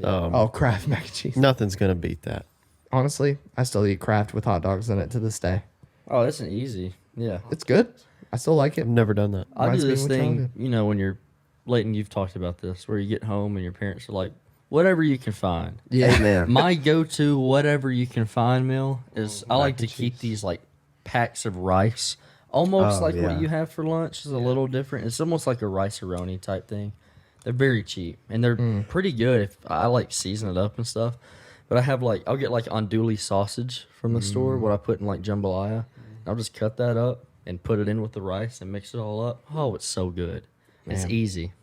[SPEAKER 2] Oh, Kraft mac and cheese.
[SPEAKER 3] Nothing's gonna beat that.
[SPEAKER 2] Honestly, I still eat Kraft with hot dogs in it to this day.
[SPEAKER 1] Oh, that's an easy. Yeah.
[SPEAKER 2] It's good. I still like it.
[SPEAKER 3] I've never done that.
[SPEAKER 1] I do
[SPEAKER 2] Reminds me
[SPEAKER 1] this
[SPEAKER 2] of what y'all
[SPEAKER 1] thing, when you're, Leighton, you've talked about this, where you get home and your parents are like, whatever you can find.
[SPEAKER 2] Yeah.
[SPEAKER 4] Amen.
[SPEAKER 1] My go-to whatever you can find meal is I like to
[SPEAKER 2] and
[SPEAKER 1] keep
[SPEAKER 2] cheese.
[SPEAKER 1] these like packs of rice, almost
[SPEAKER 4] Oh,
[SPEAKER 1] like
[SPEAKER 4] yeah.
[SPEAKER 1] what you have for lunch is a little different. It's almost like a rice-a-roni type thing. They're very cheap and they're pretty good. If I like season it up and stuff, but I have I'll get like andouille sausage from the store, what I put in like jambalaya. I'll just cut that up and put it in with the rice and mix it all up. Oh, it's so good. It's
[SPEAKER 2] Man.
[SPEAKER 1] easy.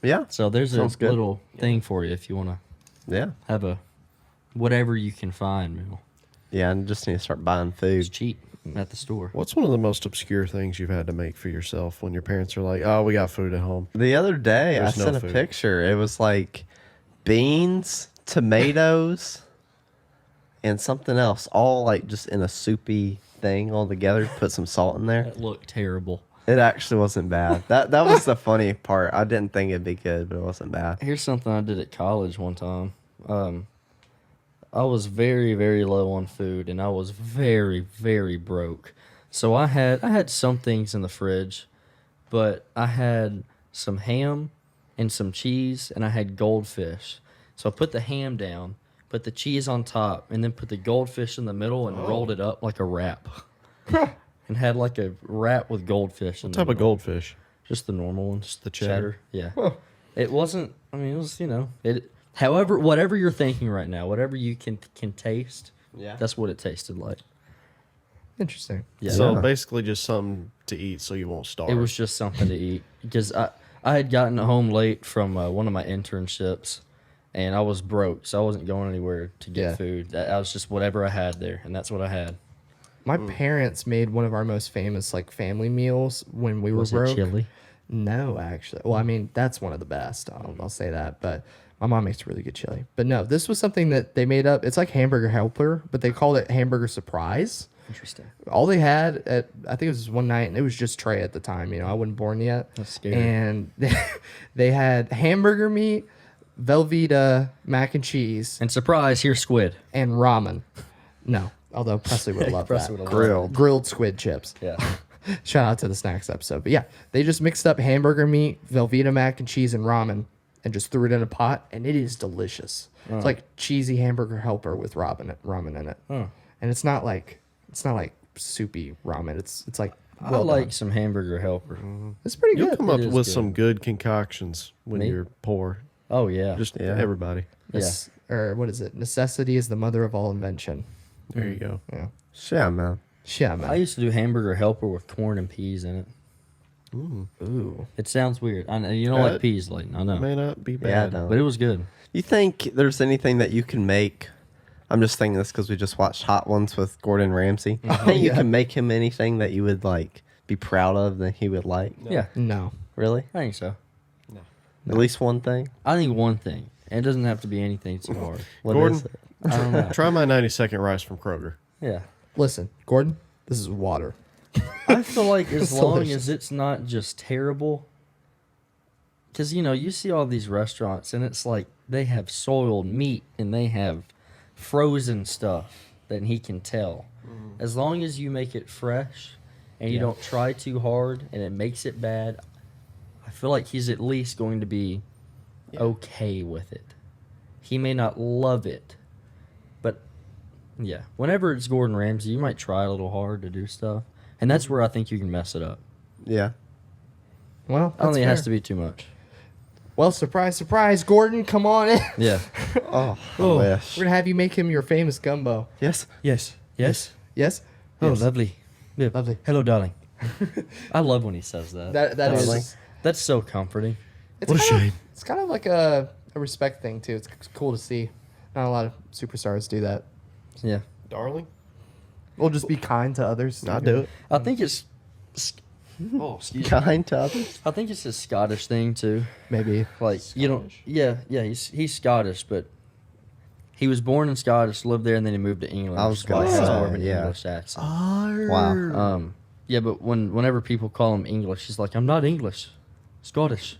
[SPEAKER 4] Yeah.
[SPEAKER 1] So there's a
[SPEAKER 4] Sounds good.
[SPEAKER 1] little thing for you if you want to
[SPEAKER 4] Yeah.
[SPEAKER 1] have a whatever you can find meal.
[SPEAKER 4] Yeah, I just need to start buying
[SPEAKER 1] It's
[SPEAKER 4] food.
[SPEAKER 1] cheap at the store.
[SPEAKER 3] What's one of the most obscure things you've had to make for yourself when your parents are like, "Oh, we got food at home"?
[SPEAKER 4] The other day,
[SPEAKER 3] There's
[SPEAKER 4] I
[SPEAKER 3] no
[SPEAKER 4] sent a
[SPEAKER 3] food.
[SPEAKER 4] picture. It was like beans, tomatoes, and something else, all like just in a soupy thing all together. Put some salt in there.
[SPEAKER 1] That looked terrible.
[SPEAKER 4] It actually wasn't bad. That was the funny part. I didn't think it'd be good, but it wasn't bad.
[SPEAKER 1] Here's something I did at college one time. I was very, very low on food, and I was very, very broke. So I had some things in the fridge, but I had some ham and some cheese, and I had goldfish. So I put the ham down, put the cheese on top, and then put the goldfish in the middle and rolled it up like a wrap. And had like a wrap with goldfish in
[SPEAKER 3] What
[SPEAKER 1] the
[SPEAKER 3] type of
[SPEAKER 1] middle.
[SPEAKER 3] goldfish?
[SPEAKER 1] Just the normal ones.
[SPEAKER 3] Just the cheddar?
[SPEAKER 1] Yeah. It wasn't, it was, it. However, whatever you're thinking right now, whatever you can taste,
[SPEAKER 4] Yeah.
[SPEAKER 1] that's what it tasted like.
[SPEAKER 2] Interesting.
[SPEAKER 1] Yeah.
[SPEAKER 3] So
[SPEAKER 4] Yeah.
[SPEAKER 3] basically, just something to eat so you won't starve.
[SPEAKER 1] It was just something to eat because I had gotten home late from one of my internships, and I was broke, so I wasn't going anywhere to get
[SPEAKER 2] Yeah.
[SPEAKER 1] food. I was just whatever I had there, and that's what I had.
[SPEAKER 2] My parents made one of our most famous like family meals when we were
[SPEAKER 1] Was
[SPEAKER 2] broke.
[SPEAKER 1] it chili?
[SPEAKER 2] No, actually. Well, I mean, that's one of the best. I'll say that. But my mom makes really good chili. But no, this was something that they made up. It's like Hamburger Helper, but they called it Hamburger Surprise.
[SPEAKER 1] Interesting.
[SPEAKER 2] All they had at, I think it was one night, and it was just Trey at the time. I wasn't born yet.
[SPEAKER 1] That's scary.
[SPEAKER 2] And they had hamburger meat, Velveeta mac and cheese,
[SPEAKER 1] And surprise, here's squid.
[SPEAKER 2] and ramen. No, although Presley would love
[SPEAKER 1] Presley
[SPEAKER 2] that.
[SPEAKER 1] would've loved
[SPEAKER 2] Grilled squid chips.
[SPEAKER 1] Yeah.
[SPEAKER 2] Shout out to the snacks episode. But yeah, they just mixed up hamburger meat, Velveeta mac and cheese, and ramen, and just threw it in a pot, and it is delicious. It's like cheesy hamburger helper with ramen in it, and it's not like soupy ramen. It's like
[SPEAKER 1] I
[SPEAKER 2] well
[SPEAKER 1] like
[SPEAKER 2] done.
[SPEAKER 1] some hamburger helper.
[SPEAKER 2] It's pretty
[SPEAKER 3] You'll
[SPEAKER 2] good.
[SPEAKER 3] come up
[SPEAKER 1] It is
[SPEAKER 3] with
[SPEAKER 1] good.
[SPEAKER 3] some good concoctions when
[SPEAKER 1] Me?
[SPEAKER 3] you're poor.
[SPEAKER 1] Oh yeah.
[SPEAKER 3] Just
[SPEAKER 4] Yeah.
[SPEAKER 3] everybody.
[SPEAKER 2] Or what is it? Necessity is the mother of all invention.
[SPEAKER 3] There you go.
[SPEAKER 2] Yeah.
[SPEAKER 4] Yeah, man.
[SPEAKER 2] Yeah,
[SPEAKER 1] I
[SPEAKER 2] man.
[SPEAKER 1] used to do hamburger helper with corn and peas in it.
[SPEAKER 2] Ooh.
[SPEAKER 1] It sounds weird. I know you don't like peas, Layton. I know,
[SPEAKER 3] May not be
[SPEAKER 4] Yeah, I
[SPEAKER 3] bad.
[SPEAKER 4] don't.
[SPEAKER 1] but it was good.
[SPEAKER 4] You think there's anything that you can make? I'm just thinking this because we just watched Hot Ones with Gordon Ramsay. I think you can make him anything that you would like be proud of that he would like.
[SPEAKER 1] Yeah,
[SPEAKER 2] No.
[SPEAKER 4] Really?
[SPEAKER 1] I think so.
[SPEAKER 4] At least one thing.
[SPEAKER 1] I think one thing. And it doesn't have to be anything too hard.
[SPEAKER 4] What
[SPEAKER 3] Gordon?
[SPEAKER 4] is it?
[SPEAKER 1] I don't know.
[SPEAKER 3] Try my 90-second rice from Kroger.
[SPEAKER 1] Yeah.
[SPEAKER 2] Listen, Gordon, this is water.
[SPEAKER 1] I feel like as
[SPEAKER 2] It's
[SPEAKER 1] long
[SPEAKER 2] delicious.
[SPEAKER 1] as it's not just terrible, because you see all these restaurants and it's like they have soiled meat and they have frozen stuff that he can tell. As long as you make it fresh and you don't try too hard and it makes it bad, I feel like he's at least going to be okay with it. He may not love it, but yeah, whenever it's Gordon Ramsay, you might try a little hard to do stuff, and that's where I think you can mess it up.
[SPEAKER 4] Yeah.
[SPEAKER 2] Well,
[SPEAKER 1] I don't think it has to be too much.
[SPEAKER 2] Well, surprise, surprise, Gordon, come on in.
[SPEAKER 1] Yeah.
[SPEAKER 4] Oh, I
[SPEAKER 2] We're
[SPEAKER 4] wish.
[SPEAKER 2] gonna have you make him your famous gumbo.
[SPEAKER 4] Yes.
[SPEAKER 1] Yes. Yes.
[SPEAKER 2] Yes.
[SPEAKER 1] Oh,
[SPEAKER 2] Yes.
[SPEAKER 1] lovely. Yeah.
[SPEAKER 2] Lovely.
[SPEAKER 1] Hello, darling. I love when he says that.
[SPEAKER 2] That
[SPEAKER 4] Darling.
[SPEAKER 2] is.
[SPEAKER 1] That's so comforting.
[SPEAKER 2] It's
[SPEAKER 3] What a
[SPEAKER 2] kind of-
[SPEAKER 3] shame.
[SPEAKER 2] It's kind of like a respect thing too. It's cool to see. Not a lot of superstars do that.
[SPEAKER 1] Yeah.
[SPEAKER 3] Darling?
[SPEAKER 2] We'll just be kind to others.
[SPEAKER 3] I'll do it.
[SPEAKER 1] I think it's. Oh, excuse me.
[SPEAKER 4] Kind to others.
[SPEAKER 1] I think it's a Scottish thing too.
[SPEAKER 2] Maybe.
[SPEAKER 1] Like you don't. Yeah, yeah. He's Scottish, but he was born in Scottish, lived there, and then he moved to England.
[SPEAKER 4] I was
[SPEAKER 1] which is why he
[SPEAKER 4] gonna
[SPEAKER 1] has
[SPEAKER 4] say,
[SPEAKER 1] more of an
[SPEAKER 4] yeah.
[SPEAKER 1] English accent.
[SPEAKER 4] Wow.
[SPEAKER 1] Yeah, but whenever people call him English, he's like, I'm not English, Scottish.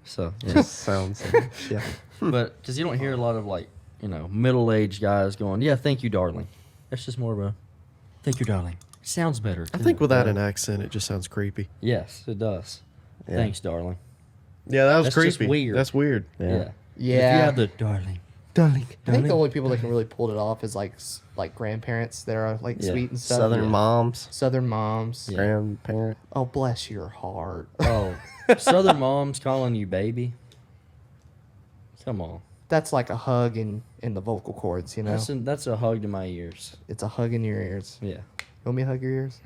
[SPEAKER 1] So yeah.
[SPEAKER 4] Sounds. Yeah.
[SPEAKER 1] But because you don't hear a lot of like middle-aged guys going, yeah, thank you, darling. That's just more of a thank you, darling. Sounds better.
[SPEAKER 3] I think without an accent, it just sounds creepy.
[SPEAKER 1] Yes, it does.
[SPEAKER 4] Yeah.
[SPEAKER 1] Thanks, darling.
[SPEAKER 3] Yeah, that was
[SPEAKER 1] That's
[SPEAKER 3] creepy.
[SPEAKER 1] just weird.
[SPEAKER 3] That's weird.
[SPEAKER 1] Yeah.
[SPEAKER 4] Yeah.
[SPEAKER 1] If
[SPEAKER 2] Yeah.
[SPEAKER 1] you have the darling.
[SPEAKER 4] Darling.
[SPEAKER 2] I think the only people that can really pull it off is like grandparents that are like
[SPEAKER 1] Yeah.
[SPEAKER 2] sweet and stuff.
[SPEAKER 4] Southern
[SPEAKER 1] Yeah.
[SPEAKER 4] moms.
[SPEAKER 2] Southern moms.
[SPEAKER 1] Yeah.
[SPEAKER 4] Grandparent.
[SPEAKER 2] Oh, bless your heart.
[SPEAKER 1] Oh, Southern moms calling you baby. Come on.
[SPEAKER 2] That's like a hug in the vocal cords, you know.
[SPEAKER 1] That's a hug to my ears.
[SPEAKER 2] It's a hug in your ears.
[SPEAKER 1] Yeah.
[SPEAKER 2] You want me to hug your ears?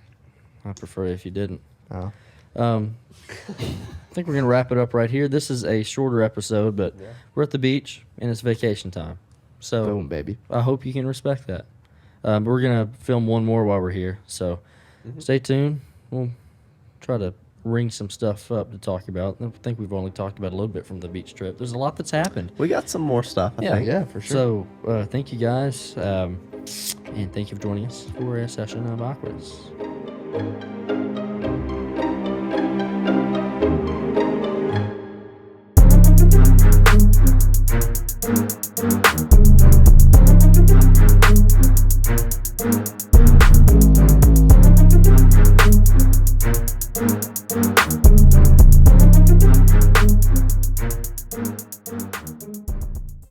[SPEAKER 1] I prefer if you didn't.
[SPEAKER 2] Oh.
[SPEAKER 1] I think we're gonna wrap it up right here. This is a shorter episode, but we're at the beach and it's vacation time, so
[SPEAKER 2] Boom, baby.
[SPEAKER 1] I hope you can respect that. But we're gonna film one more while we're here, so stay tuned. We'll try to ring some stuff up to talk about. I think we've only talked about a little bit from the beach trip. There's a lot that's happened.
[SPEAKER 4] We got some more stuff. I
[SPEAKER 1] Yeah,
[SPEAKER 4] think.
[SPEAKER 2] Yeah, for sure.
[SPEAKER 1] So thank you guys, and thank you for joining us for a session of Aquas.